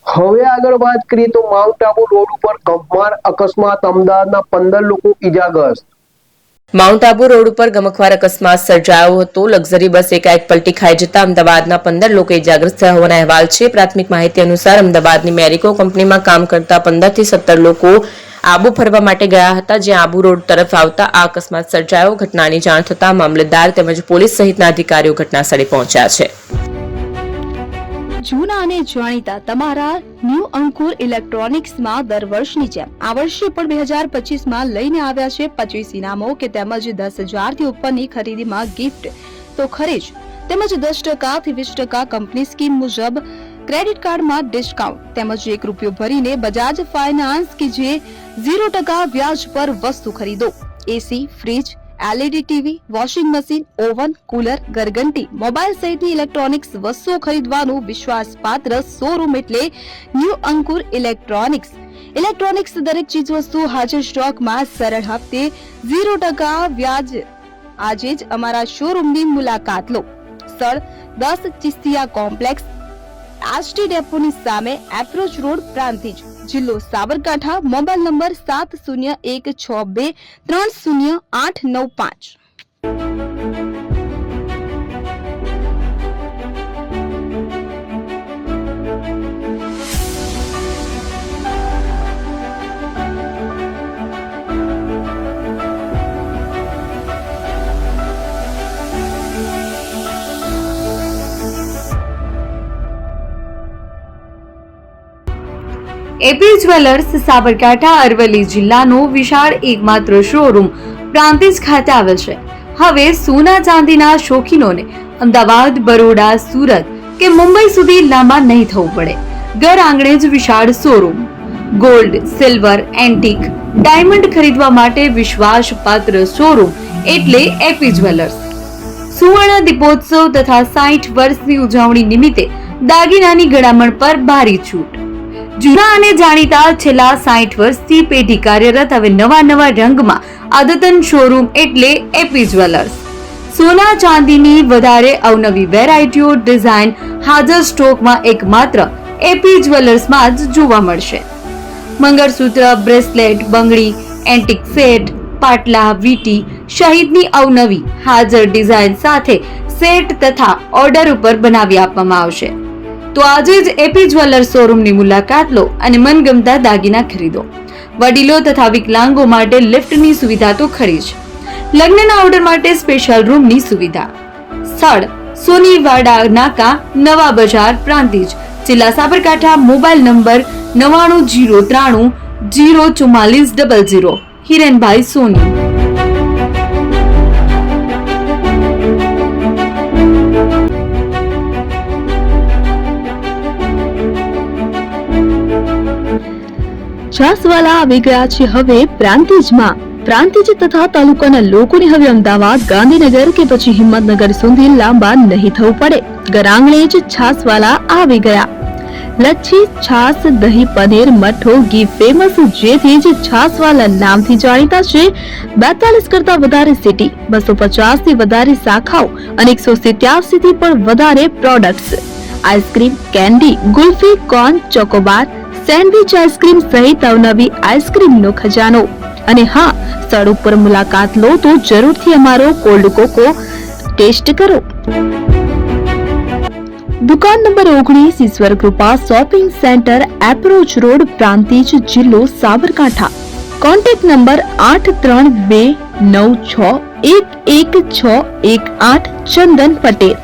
હવે આગળ વાત કરીએ તો માઉન્ટ આબુ રોડ ઉપર ગમખ્વાર અકસ્માત, અમદાવાદના 15 લોકો ઈજાગ્રસ્ત। માઉન્ટ આબુ રોડ ઉપર ગમખ્વાર અકસ્માત સર્જાયો હતો। લક્ઝરી બસ એકાએક પલટી ખાઈ જતા અમદાવાદના 15 લોકો ઈજાગ્રસ્ત થયા હોવાના અહેવાલ છે। પ્રાથમિક માહિતી અનુસાર અમદાવાદની મેરિકો કંપનીમાં કામ કરતા 15 થી 17 લોકો આબુ ફરવા માટે ગયા હતા, જ્યાં આબુ રોડ તરફ આવતા આ અકસ્માત સર્જાયો। ઘટનાની જાણ થતા મામલતદાર તેમજ પોલીસ સહિતના અધિકારીઓ ઘટનાસ્થળે પહોંચ્યા છે। જૂના અને જાણીતા તમારા ન્યૂ અંકુર ઇલેક્ટ્રોનિક્સમાં દર વર્ષની જેમ આ વર્ષે પણ 2025માં લઈને આવ્યા છે 25 ઇનામો કે તેમજ 10,000 થી ઉપરની ખરીદીમાં ગિફ્ટ તો ખરી જ, તેમજ 10% થી 20% કંપની સ્કીમ મુજબ ક્રેડિટ કાર્ડમાં ડિસ્કાઉન્ટ તેમજ ₹1 ભરીને બજાજ ફાઇનાન્સ કે જે 0% વ્યાજ પર વસ્તુ ખરીદો। AC, fridge, LED TV, washing machine, oven, cooler, ગરગંટી, મોબાઈલ સહિતની ઇલેક્ટ્રોનિક્સ વસ્તુઓ ખરીદવાનું વિશ્વાસપાત્ર શોરૂમ એટલે ન્યૂ અંકુર ઇલેક્ટ્રોનિક્સ। ઇલેક્ટ્રોનિક્સ દરેક ચીજ વસ્તુ હાજર સ્ટોકમાં સરળ હપ્તે 0% વ્યાજ। આજે જ અમારા શોરૂમની મુલાકાત લો। સ્થળ 10 ચિસ્તિયા કોમ્પ્લેક્સ, આરટી ડેપોની સામે, એપ્રોચ રોડ, પ્રાંતિજ, જિલ્લો Sabarkantha. Mobile number 7016230895। AP jewellers Sabarkantha Aravalli જિલ્લાનો વિશાળ એકમાત્ર શોરૂમ પ્રાંતિજ ખાતે આવેલ છે। હવે સોના ચાંદીના શોખીનોને અમદાવાદ, બરોડા, સુરત કે મુંબઈ સુધી લાંબા નહીં થવું પડે। ઘર આંગણે જ વિશાળ showroom. Gold, silver, antique, diamond ખરીદવા માટે વિશ્વાસપાત્ર શોરૂમ એટલે એપી જ્વેલર્સ। સુવર્ણ દીપોત્સવ તથા 60 વર્ષની ઉજવણી નિમિત્તે દાગીનાની ગળામણ પર ભારી છૂટ। જૂના અને જાણીતા છેલ્લા 60 વર્ષથી પેઢી કાર્યરત હવે નવા રંગમાં અદ્યતન શોરૂમ એટલે એપી જ્વેલર્સ। સોના ચાંદીની વધારે અવનવી વેરાયટીઓ, ડિઝાઇન હાજર સ્ટોકમાં એકમાત્ર એપી જ્વેલર્સમાં જ જોવા મળશે। મંગળસૂત્ર, બ્રેસલેટ, બંગડી, એન્ટિક સેટ, પાટલા, વીટી સહિતની અવનવી હાજર ડિઝાઇન સાથે સેટ તથા ઓર્ડર ઉપર બનાવી આપવામાં આવશે। તો આજે જ એપી જ્વેલર્સ શોરૂમની મુલાકાત લો અને મનગમતા દાગીના ખરીદો। વડીલો તથા વિકલાંગો માટે લિફ્ટની સુવિધા તો ખરી જ, લગ્નના ઓર્ડર માટે સ્પેશિયલ રૂમની સુવિધા। સ્થળ સોનીવાડા નાકા, નવા બજાર, પ્રાંતિજ, જિલ્લા સાબરકાંઠા। Mobile number 9903304400। હિરેનભાઈ સોની। છાસવાલા આવી ગયા છે હવે પ્રાંતિજમાં। પ્રાંતિજ તથા તાલુકાના લોકોને હવે અમદાવાદ, ગાંધીનગર કે પછી હિંમતનગર સુધી લાંબા નહીં થવું પડે। ઘર આંગણે જ છાસવાલા આવી ગયા। લચ્છી, છાસ, દહીં, પનીર, મઠો, ઘી ફેમસ, જેથી જ છાસવાલા નામથી જાણીતા છે। 42 કરતા વધારે સિટી, 250 થી વધારે શાખાઓ અને 187 થી પણ વધારે products. Ice cream, candy, kulfi, corn, Chocobar, sandwich ice cream સહિત અવનવી આઈસ્ક્રીમનો ખજાનો। અને હા, સ્થળ ઉપર મુલાકાત લો તો જરૂરથી અમારો કોલ્ડ કોકો ટેસ્ટ કરો। દુકાન number 19, Ishwar Krupa shopping centre, approach road, Prantij, જિલ્લો સાબરકાંઠા। Contact number 8329611618। ચંદન પટેલ।